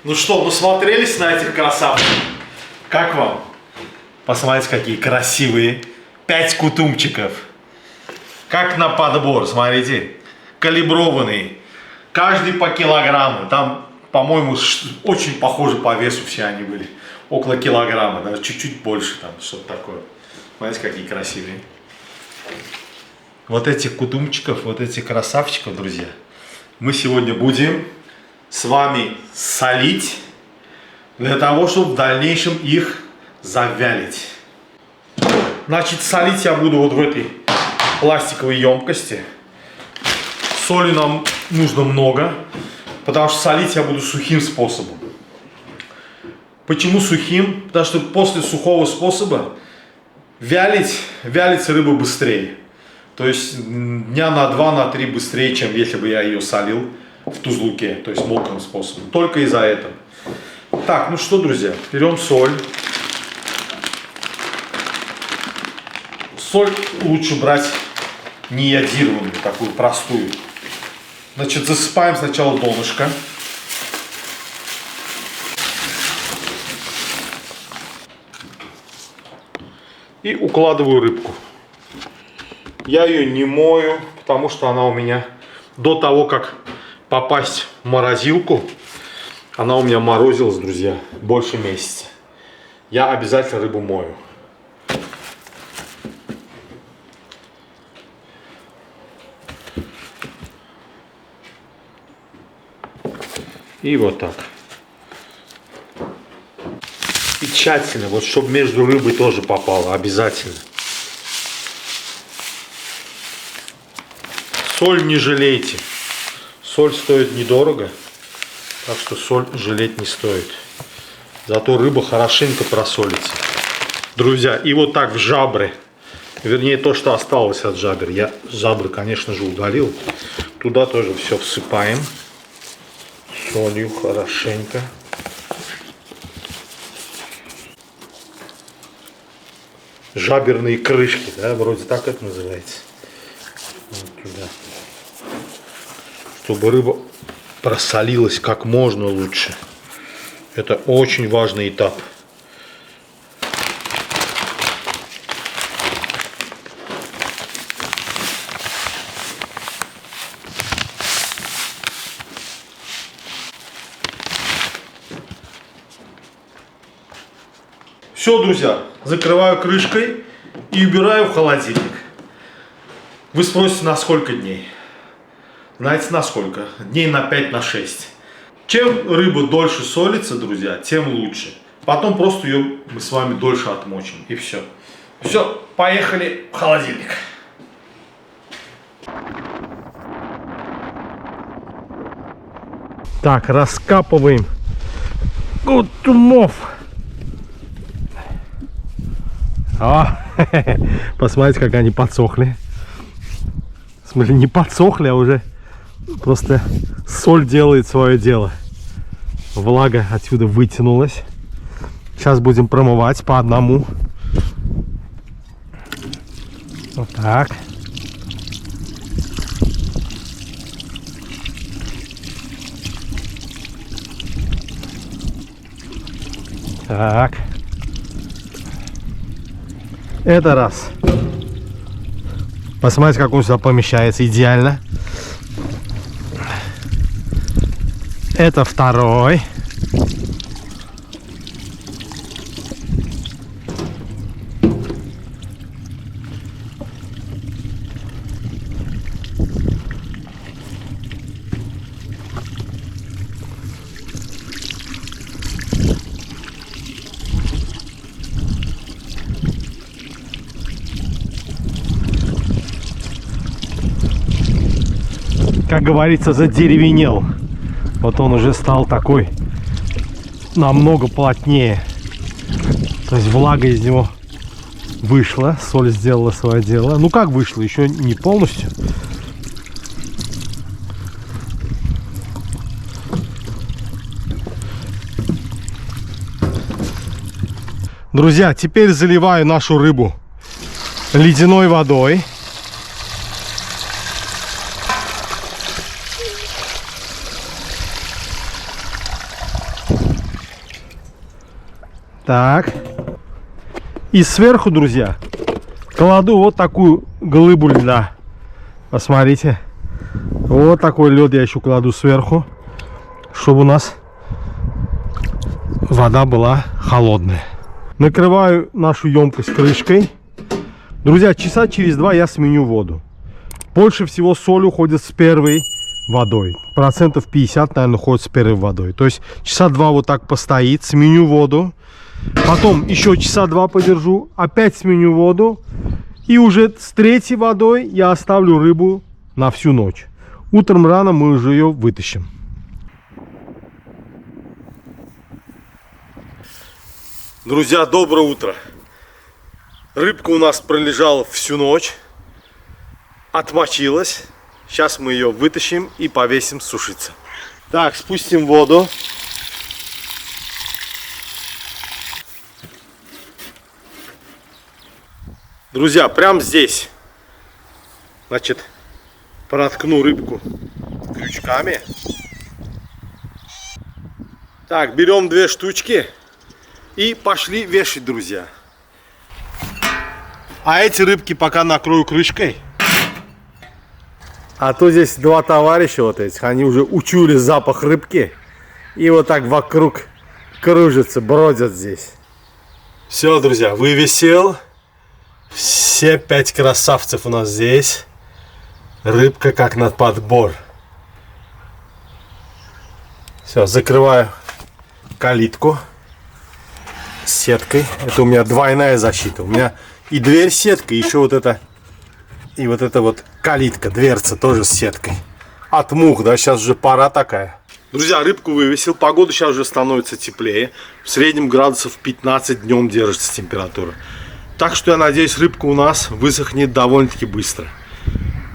Ну что, насмотрелись на этих красавцев? Как вам? Посмотрите, какие красивые. 5 кутумчиков. Как на подбор, смотрите. Калиброванные. Каждый по килограмму. Там, по-моему, очень похожи по весу все они были. Около килограмма, даже чуть-чуть больше там, что-то такое. Смотрите, какие красивые. Вот этих кутумчиков, вот этих красавчиков, друзья, мы сегодня будем с вами солить, для того, чтобы в дальнейшем их завялить. Значит, солить я буду вот в этой пластиковой емкости. Соли нам нужно много, потому что солить я буду сухим способом. Почему сухим? Потому что после сухого способа вялится рыба быстрее. То есть дня на 2-3 быстрее, чем если бы я ее солил в тузлуке, то есть мокрым способом. Только из-за этого. Так, ну что, друзья, берем соль. Соль лучше брать не йодированную, такую простую. Значит, засыпаем сначала донышко. И укладываю рыбку. Я ее не мою, потому что она у меня до того, как попасть в морозилку, она у меня морозилась, друзья, больше месяца. Я обязательно рыбу мою. И вот так. И тщательно, вот чтобы между рыбой тоже попало, обязательно. Соль не жалейте. Соль стоит недорого, так что соль жалеть не стоит. Зато рыба хорошенько просолится. Друзья, и вот так в жабры, вернее то, что осталось от жабр. Я жабры, конечно же, удалил. Туда тоже все всыпаем. Солью хорошенько. Жаберные крышки, да, вроде так это называется. Вот туда. Чтобы рыба просолилась как можно лучше. Это очень важный этап. Все, друзья, закрываю крышкой и убираю в холодильник. Вы спросите, на сколько дней? Знаете, на сколько? Дней на 5-6. Чем рыба дольше солится, друзья, тем лучше. Потом просто ее мы с вами дольше отмочим. И все. Все, поехали в холодильник. Так, раскапываем кутумов. Посмотрите, как они подсохли. В смысле, не подсохли, а уже просто соль делает свое дело. Влага отсюда вытянулась. Сейчас будем промывать по одному. Вот так. Так. Это раз. Посмотрите, как он сюда помещается идеально. Это второй. Как говорится, задеревенел. Вот он уже стал такой намного плотнее. То есть влага из него вышла, соль сделала свое дело. Ну как вышло, еще не полностью. Друзья, теперь заливаю нашу рыбу ледяной водой. Так. И сверху, друзья, кладу вот такую глыбу льда. Посмотрите. Вот такой лед я еще кладу сверху, чтобы у нас вода была холодная. Накрываю нашу емкость крышкой. Друзья, часа через 2 я сменю воду. Больше всего соль уходит с первой водой. Процентов 50, наверное, уходит с первой водой. То есть часа 2 вот так постоит, сменю воду. Потом еще часа 2 подержу, опять сменю воду. И уже с третьей водой я оставлю рыбу на всю ночь. Утром рано мы уже ее вытащим. Друзья, доброе утро. Рыбка у нас пролежала всю ночь. Отмочилась. Сейчас мы ее вытащим и повесим сушиться. Так, спустим воду. Друзья, прямо здесь, значит, проткну рыбку крючками. Так, берем 2 штучки и пошли вешать, друзья. А эти рыбки пока накрою крышкой. А то здесь 2 товарища вот этих, они уже учуяли запах рыбки и вот так вокруг кружатся, бродят здесь. Все, друзья, вывесил. Все 5 красавцев у нас здесь. Рыбка как на подбор. Все, закрываю калитку сеткой. Это у меня двойная защита. У меня и дверь сетка, и еще вот это, и вот эта вот калитка, дверца тоже с сеткой. От мух, да, сейчас уже пора такая. Друзья, рыбку вывесил. Погода сейчас уже становится теплее. В среднем градусов 15 днем держится температура. Так что я надеюсь, рыбка у нас высохнет довольно-таки быстро.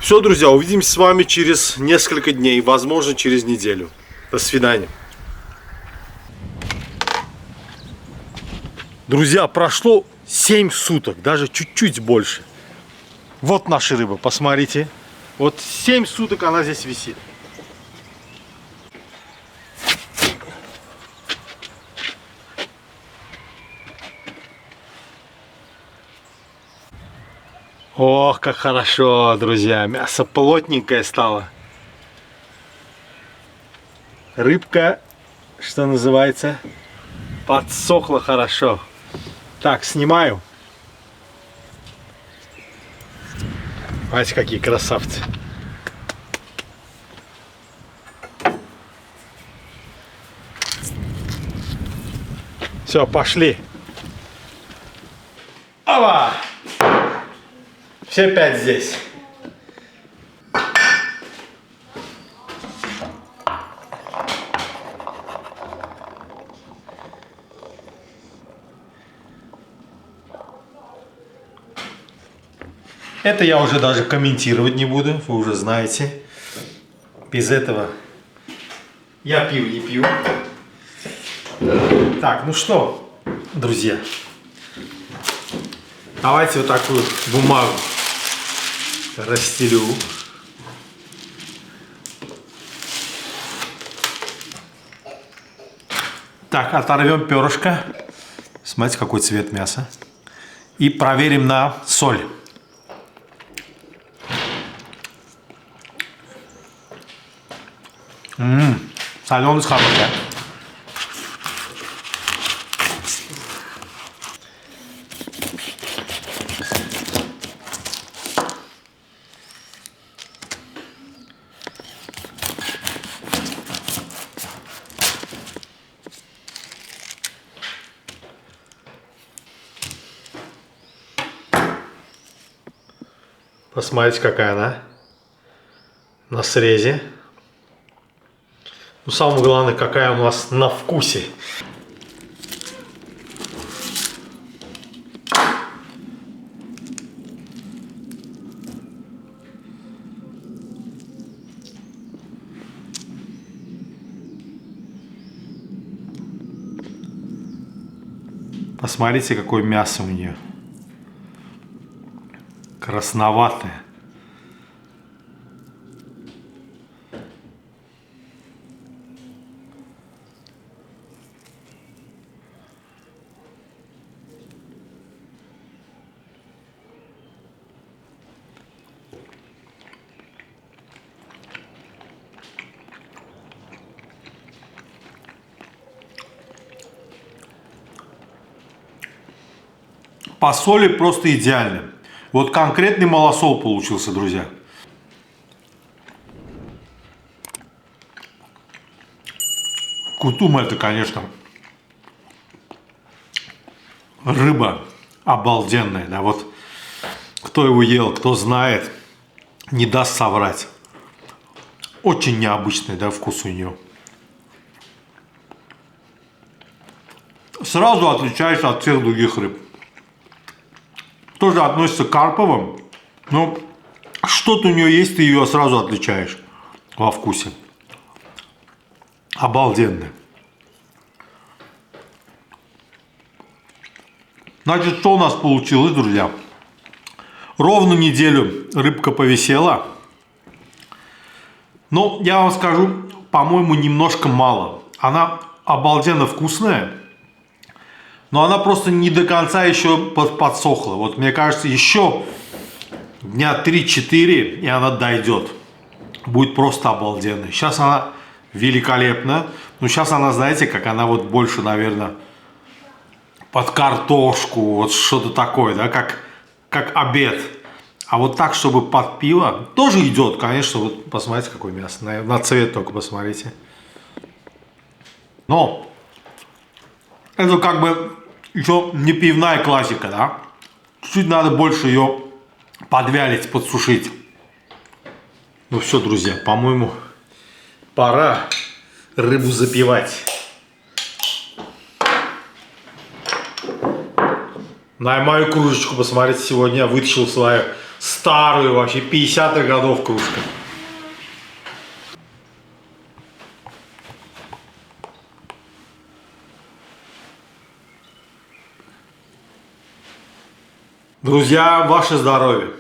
Все, друзья, увидимся с вами через несколько дней, возможно, через неделю. До свидания. Друзья, прошло 7 суток, даже чуть-чуть больше. Вот наша рыба, посмотрите. Вот 7 суток она здесь висит. Ох, как хорошо, друзья. Мясо плотненькое стало. Рыбка, что называется, подсохла хорошо. Так, снимаю. Смотрите, какие красавцы. Все, пошли. Ава! Все 5 здесь. Это я уже даже комментировать не буду, вы уже знаете. Без этого я пиво не пью. Так, ну что, друзья, давайте вот такую бумагу расстелю. Так, оторвем перышко. Смотрите, какой цвет мяса. И проверим на соль. Соленость хорошая. Посмотрите, какая она на срезе. Ну, самое главное, какая у нас на вкусе. Посмотрите, какое мясо у нее. Красноватое. По соли просто идеально. Вот конкретный малосол получился, друзья. Кутум это, конечно, рыба обалденная, да, вот кто его ел, кто знает, не даст соврать. Очень необычный, да, вкус у нее. Сразу отличается от всех других рыб. Тоже относится к карповым, но что-то у нее есть, ты ее сразу отличаешь во вкусе. Обалденно. Значит, что у нас получилось, друзья? Ровно неделю рыбка повисела. Но я вам скажу, по-моему, немножко мало. Она обалденно вкусная, но она просто не до конца еще подсохла. Вот мне кажется, еще дня 3-4, и она дойдет. Будет просто обалденно. Сейчас она великолепна. Но сейчас она, знаете, как она вот больше, наверное, под картошку, вот что-то такое, да, как обед. А вот так, чтобы под пиво, тоже идет, конечно. Вот посмотрите, какое мясо. На цвет только посмотрите. Но это как бы еще не пивная классика, да. Чуть-чуть надо больше ее подвялить, подсушить. Ну все, друзья, по-моему, пора рыбу запивать. На мою кружечку, посмотрите, сегодня я вытащил свою старую, вообще 50-х годов кружку. Друзья, ваше здоровье.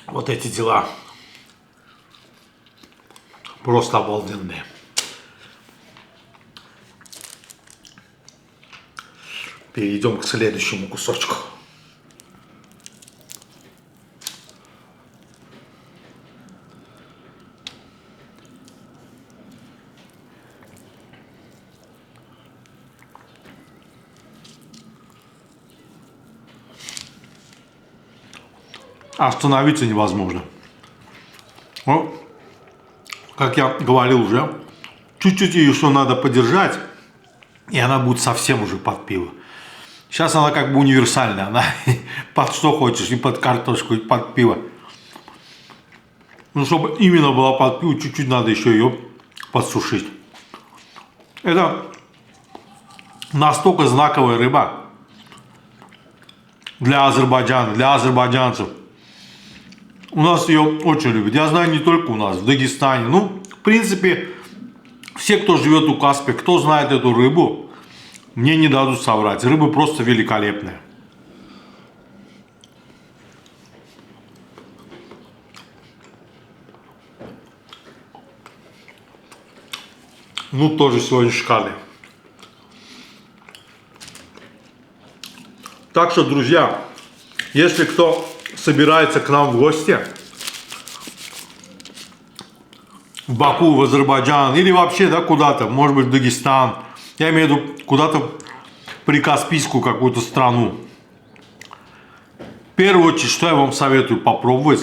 Вот эти дела просто обалденные. Перейдем к следующему кусочку. Остановиться невозможно. Ну, как я говорил уже, чуть-чуть ее еще надо подержать, и она будет совсем уже под пиво. Сейчас она как бы универсальная, она под что хочешь, и под картошку, и под пиво. Ну, чтобы именно была под пиво, чуть-чуть надо еще ее подсушить. Это настолько знаковая рыба для Азербайджана, для азербайджанцев. У нас ее очень любят. Я знаю, не только у нас, в Дагестане. Ну, в принципе, все, кто живет у Каспия, кто знает эту рыбу, мне не дадут соврать. Рыба просто великолепная. Ну, тоже сегодня шикарный. Так что, друзья, если кто собирается к нам в гости в Баку, в Азербайджан или вообще, да, куда-то, может быть, в Дагестан, я имею в виду куда-то в прикаспийскую какую-то страну, в первую очередь, что я вам советую попробовать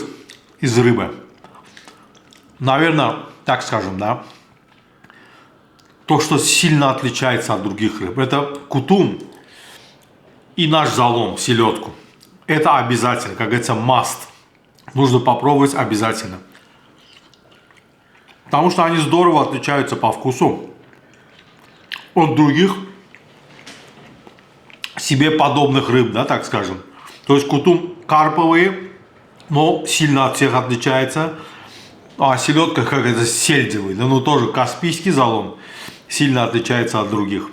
из рыбы, наверное, так скажем, да, то, что сильно отличается от других рыб, это кутум и наш залом, селедку. Это обязательно, как говорится, must. Нужно попробовать обязательно. Потому что они здорово отличаются по вкусу от других себе подобных рыб, да, так скажем. То есть кутум карповые, но сильно от всех отличается. А селедка как это сельдевый, да, ну тоже каспийский залом сильно отличается от других.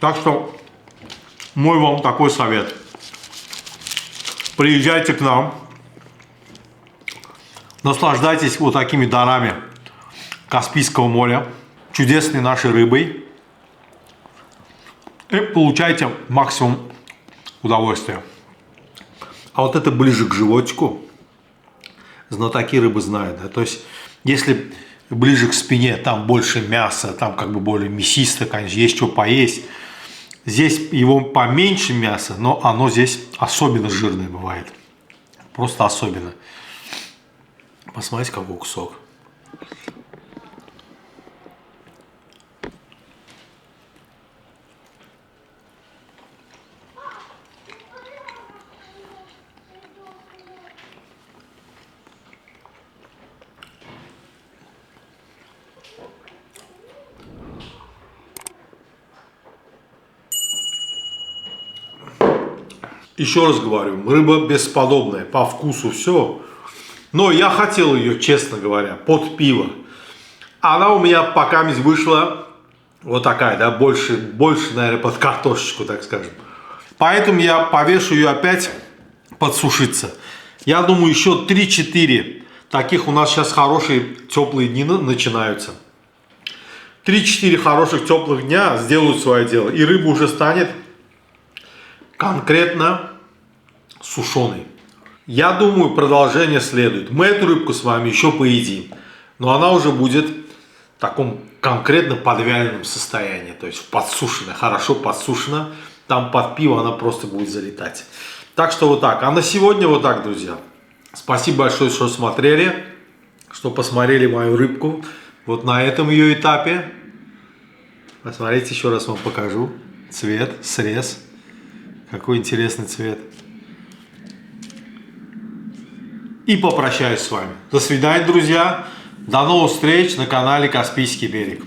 Так что мой вам такой совет. Приезжайте к нам, наслаждайтесь вот такими дарами Каспийского моря, чудесной нашей рыбой и получайте максимум удовольствия. А вот это ближе к животику. Знатоки рыбы знают, да? То есть, если ближе к спине, там больше мяса, там как бы более мясисто, конечно, есть что поесть. Здесь его поменьше мяса, но оно здесь особенно жирное бывает. Просто особенно. Посмотрите, какой кусок. Еще раз говорю, рыба бесподобная, по вкусу все. Но я хотел ее, честно говоря, под пиво. Она у меня пока вышла вот такая, да, больше, наверное, под картошечку, так скажем. Поэтому я повешу ее опять подсушиться. Я думаю, еще 3-4 таких у нас сейчас хорошие теплые дни начинаются. 3-4 хороших теплых дня сделают свое дело. И рыба уже станет конкретно сушеной. Я думаю, продолжение следует. Мы эту рыбку с вами еще поедим. Но она уже будет в таком конкретно подвяленном состоянии. То есть подсушенная, хорошо подсушена. Там под пиво она просто будет залетать. Так что вот так. А на сегодня вот так, друзья. Спасибо большое, что смотрели. Что посмотрели мою рыбку. Вот на этом ее этапе. Посмотрите, еще раз вам покажу. Цвет, срез. Какой интересный цвет. И попрощаюсь с вами. До свидания, друзья. До новых встреч на канале Каспийский берег.